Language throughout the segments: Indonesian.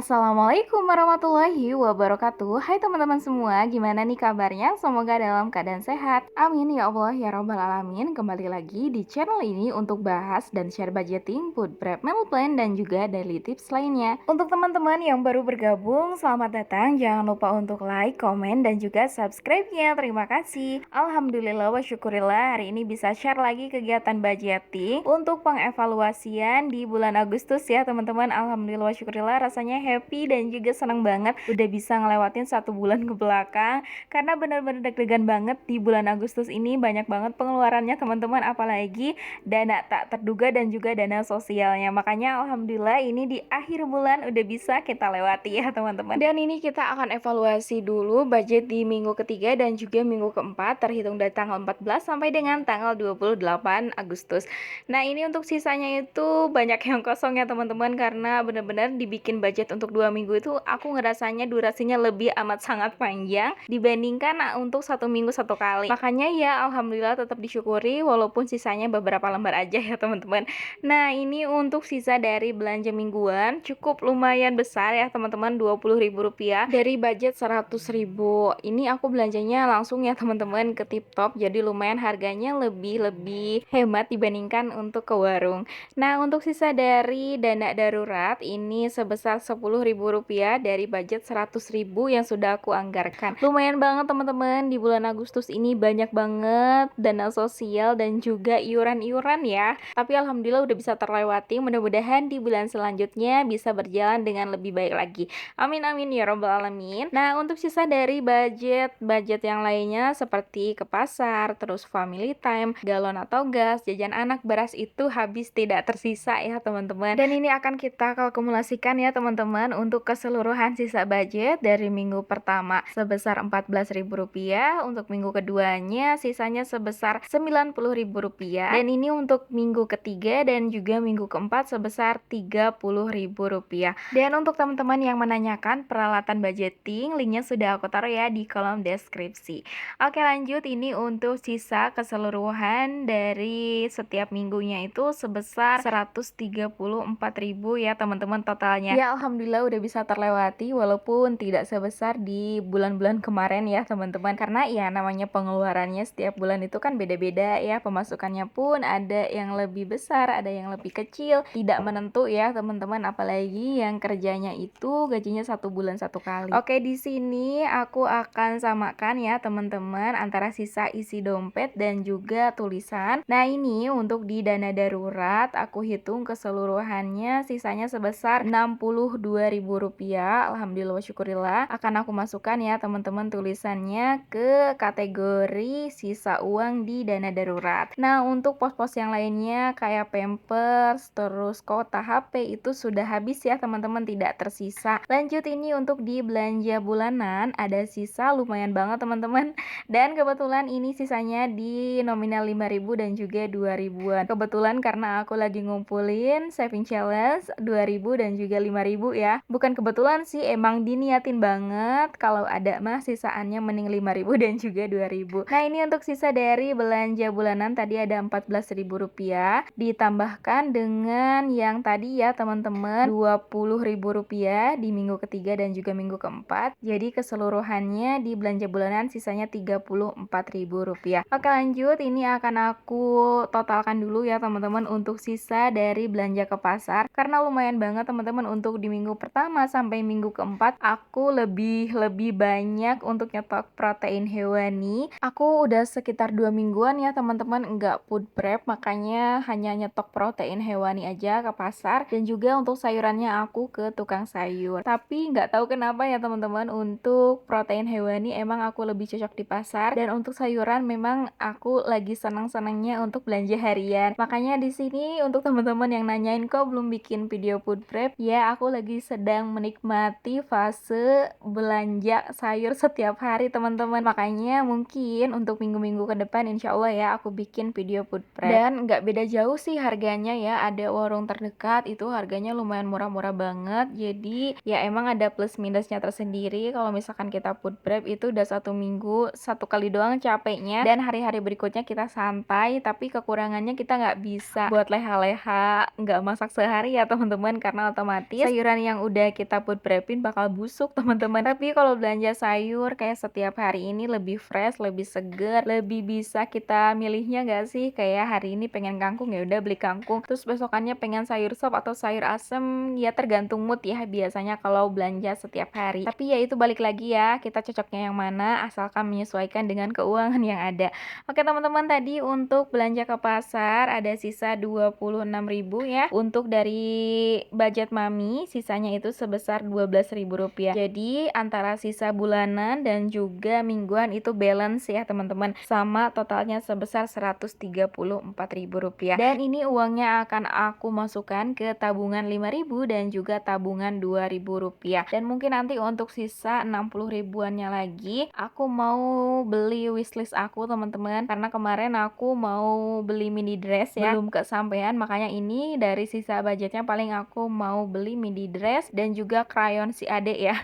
Assalamualaikum warahmatullahi wabarakatuh. Hai teman-teman semua, gimana nih kabarnya? Semoga dalam keadaan sehat. Amin ya Allah ya Rabbal Alamin. Kembali lagi di channel ini untuk bahas dan share budgeting, food prep, meal plan, dan juga daily tips lainnya. Untuk teman-teman yang baru bergabung, selamat datang. Jangan lupa untuk like, komen, dan juga subscribe-nya. Terima kasih. Alhamdulillah wa syukurillah, hari ini bisa share lagi kegiatan budgeting untuk pengevaluasian di bulan Agustus ya teman-teman. Alhamdulillah wa syukurillah, rasanya happy dan juga senang banget udah bisa ngelewatin 1 bulan ke belakang, karena bener-bener deg-degan banget di bulan Agustus ini. Banyak banget pengeluarannya teman-teman, apalagi dana tak terduga dan juga dana sosialnya. Makanya alhamdulillah ini di akhir bulan udah bisa kita lewati ya teman-teman. Dan ini kita akan evaluasi dulu budget di minggu ketiga dan juga minggu keempat, terhitung dari tanggal 14 sampai dengan tanggal 28 Agustus. Nah, ini untuk sisanya itu banyak yang kosong ya teman-teman, karena bener-bener dibikin budget untuk 2 minggu itu aku ngerasanya durasinya lebih amat sangat panjang dibandingkan untuk 1 minggu 1 kali. Makanya ya alhamdulillah tetap disyukuri walaupun sisanya beberapa lembar aja ya teman-teman. Nah, ini untuk sisa dari belanja mingguan cukup lumayan besar ya teman-teman, Rp20.000 dari budget Rp100.000. Ini aku belanjanya langsung ya teman-teman ke Tip Top, jadi lumayan harganya lebih hemat dibandingkan untuk ke warung. Nah, untuk sisa dari dana darurat ini sebesar Rp10.000 dari budget Rp100.000 yang sudah aku anggarkan. Lumayan banget teman-teman, di bulan Agustus ini banyak banget dana sosial dan juga iuran-iuran ya. Tapi alhamdulillah udah bisa terlewati, mudah-mudahan di bulan selanjutnya bisa berjalan dengan lebih baik lagi. Amin amin ya robbal alamin. Nah, untuk sisa dari budget yang lainnya seperti ke pasar, terus family time, galon atau gas, jajan anak, beras itu habis tidak tersisa ya teman-teman. Dan ini akan kita kalkulasikan ya teman-teman untuk keseluruhan sisa budget dari minggu pertama sebesar Rp14.000, untuk minggu keduanya sisanya sebesar Rp90.000, dan ini untuk minggu ketiga dan juga minggu keempat sebesar Rp30.000. Dan untuk teman-teman yang menanyakan peralatan budgeting, linknya sudah aku taruh ya di kolom deskripsi. Oke, lanjut, ini untuk sisa keseluruhan dari setiap minggunya itu sebesar Rp134.000 ya teman-teman totalnya. Ya alhamdulillah udah bisa terlewati walaupun tidak sebesar di bulan-bulan kemarin ya teman-teman, karena ya namanya pengeluarannya setiap bulan itu kan beda-beda ya, pemasukannya pun ada yang lebih besar, ada yang lebih kecil, tidak menentu ya teman-teman, apalagi yang kerjanya itu gajinya 1 bulan 1 kali. Oke, di sini aku akan samakan ya teman-teman antara sisa isi dompet dan juga tulisan. Nah, ini untuk di dana darurat aku hitung keseluruhannya sisanya sebesar Rp62.000. Alhamdulillah wa syukurillah, akan aku masukkan ya teman-teman tulisannya ke kategori sisa uang di dana darurat. Nah, untuk pos-pos yang lainnya kayak pampers, terus kuota HP itu sudah habis ya teman-teman, tidak tersisa. Lanjut, ini untuk di belanja bulanan ada sisa lumayan banget teman-teman, dan kebetulan ini sisanya di nominal 5.000 dan juga 2.000-an. Kebetulan karena aku lagi ngumpulin saving challenge 2.000 dan juga 5.000 ya. Bukan kebetulan sih, emang diniatin banget, kalau ada mah sisaannya mending 5.000 dan juga 2.000. Nah, ini untuk sisa dari belanja bulanan tadi ada Rp14.000 ditambahkan dengan yang tadi ya teman-teman Rp20.000 di minggu ketiga dan juga minggu keempat. Jadi keseluruhannya di belanja bulanan sisanya Rp34.000. Oke, lanjut, ini akan aku totalkan dulu ya teman-teman untuk sisa dari belanja ke pasar, karena lumayan banget teman-teman untuk di minggu pertama sampai minggu keempat aku lebih banyak untuk nyetok protein hewani. Aku udah sekitar 2 mingguan ya teman-teman enggak food prep, makanya hanya nyetok protein hewani aja ke pasar, dan juga untuk sayurannya aku ke tukang sayur. Tapi nggak tahu kenapa ya teman-teman, untuk protein hewani emang aku lebih cocok di pasar, dan untuk sayuran memang aku lagi senang-senangnya untuk belanja harian. Makanya di sini untuk teman-teman yang nanyain kok belum bikin video food prep, ya aku lagi sedang menikmati fase belanja sayur setiap hari teman-teman. Makanya mungkin untuk minggu-minggu ke depan insya Allah ya aku bikin video food prep. Dan nggak beda jauh sih harganya ya, ada warung terdekat itu harganya lumayan murah-murah banget. Jadi ya emang ada plus minusnya tersendiri. Kalau misalkan kita food prep itu udah 1 minggu 1 kali doang capeknya, dan hari-hari berikutnya kita santai, tapi kekurangannya kita nggak bisa buat leha-leha, nggak masak sehari ya teman-teman, karena otomatis sayuran yang udah kita food prepin bakal busuk teman-teman. Tapi kalau belanja sayur kayak setiap hari ini lebih fresh, lebih seger, lebih bisa kita milihnya nggak sih? Kayak hari ini pengen kangkung ya udah beli kangkung. Terus besokannya pengen sayur sop atau sayur asem, ya tergantung mood ya biasanya kalau belanja setiap hari. Tapi ya itu balik lagi ya, kita cocoknya yang mana asalkan menyesuaikan dengan keuangan yang ada. Oke teman-teman, tadi untuk belanja ke pasar ada sisa 26.000 ya. Untuk dari budget mami sisanya itu sebesar Rp12.000. Jadi antara sisa bulanan dan juga mingguan itu balance ya teman-teman, sama totalnya sebesar Rp134.000. Dan ini uangnya akan aku masukkan ke tabungan 5.000 dan juga tabungan Rp2.000. Dan mungkin nanti untuk sisa 60 ribuannya lagi aku mau beli wishlist aku teman-teman, karena kemarin aku mau beli mini dress ya, belum kesampaian, makanya ini dari sisa budgetnya paling aku mau beli mini dress dan juga krayon si adek ya.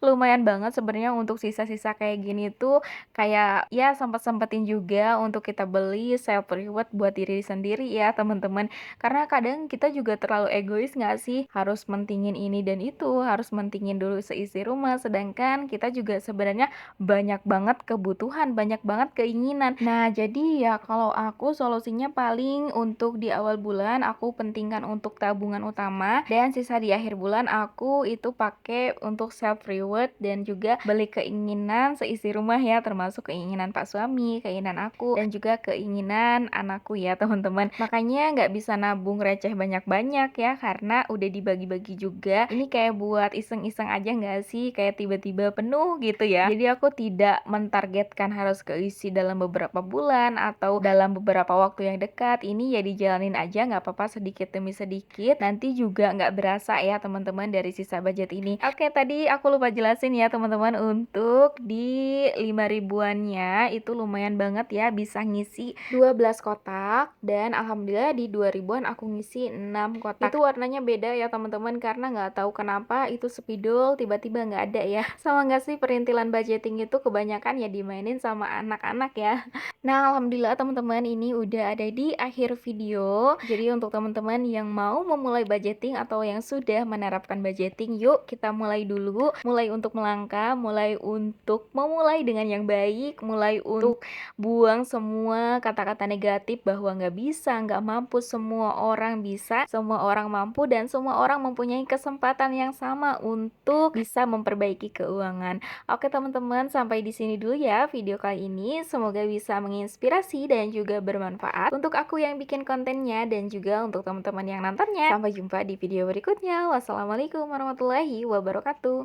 Lumayan banget sebenarnya untuk sisa-sisa kayak gini tuh, kayak ya sempet-sempetin juga untuk kita beli self reward buat diri sendiri ya teman-teman. Karena kadang kita juga terlalu egois nggak sih, harus mentingin ini dan itu, harus mentingin dulu seisi rumah, sedangkan kita juga sebenarnya banyak banget kebutuhan, banyak banget keinginan. Nah jadi ya kalau aku solusinya paling untuk di awal bulan aku pentingkan untuk tabungan utama, dan sisa di akhir bulan aku itu pakai untuk self reward dan juga beli keinginan seisi rumah ya, termasuk keinginan pak suami, keinginan aku, dan juga keinginan anakku ya teman-teman. Makanya nggak bisa nabung receh banyak-banyak ya, karena udah dibagi-bagi juga. Ini kayak buat iseng-iseng aja nggak sih, kayak tiba-tiba penuh gitu ya. Jadi aku tidak mentargetkan harus keisi dalam beberapa bulan atau dalam beberapa waktu yang dekat. Ini ya dijalanin aja, nggak apa-apa sedikit demi sedikit. Nanti juga nggak berasa ya teman-teman dari sisa budget ini. Oke, tadi aku lupa jelasin ya teman-teman, untuk di 5 ribuannya itu lumayan banget ya, bisa ngisi 12 kotak, dan alhamdulillah di 2 ribuan aku ngisi 6 kotak. Itu warnanya beda ya teman-teman, karena nggak tahu kenapa itu spidol tiba-tiba nggak ada ya. Sama nggak sih, perintilan budgeting itu kebanyakan ya dimainin sama anak-anak ya. Nah alhamdulillah teman-teman, ini udah ada di akhir video. Jadi untuk teman-teman yang mau memulai budgeting atau yang sudah menerapkan budgeting, yuk kita mulai dulu. Mulai untuk melangkah, mulai untuk memulai dengan yang baik, mulai untuk buang semua kata-kata negatif bahwa nggak bisa, nggak mampu. Semua orang bisa, semua orang mampu, dan semua orang mempunyai kesempatan yang sama untuk bisa memperbaiki keuangan. Oke teman-teman, sampai di sini dulu ya video kali ini. Semoga bisa menginspirasi dan juga bermanfaat untuk aku yang bikin kontennya dan juga untuk teman-teman yang nontonnya. Sampai jumpa di video berikutnya. Wassalamualaikum warahmatullahi wabarakatuh.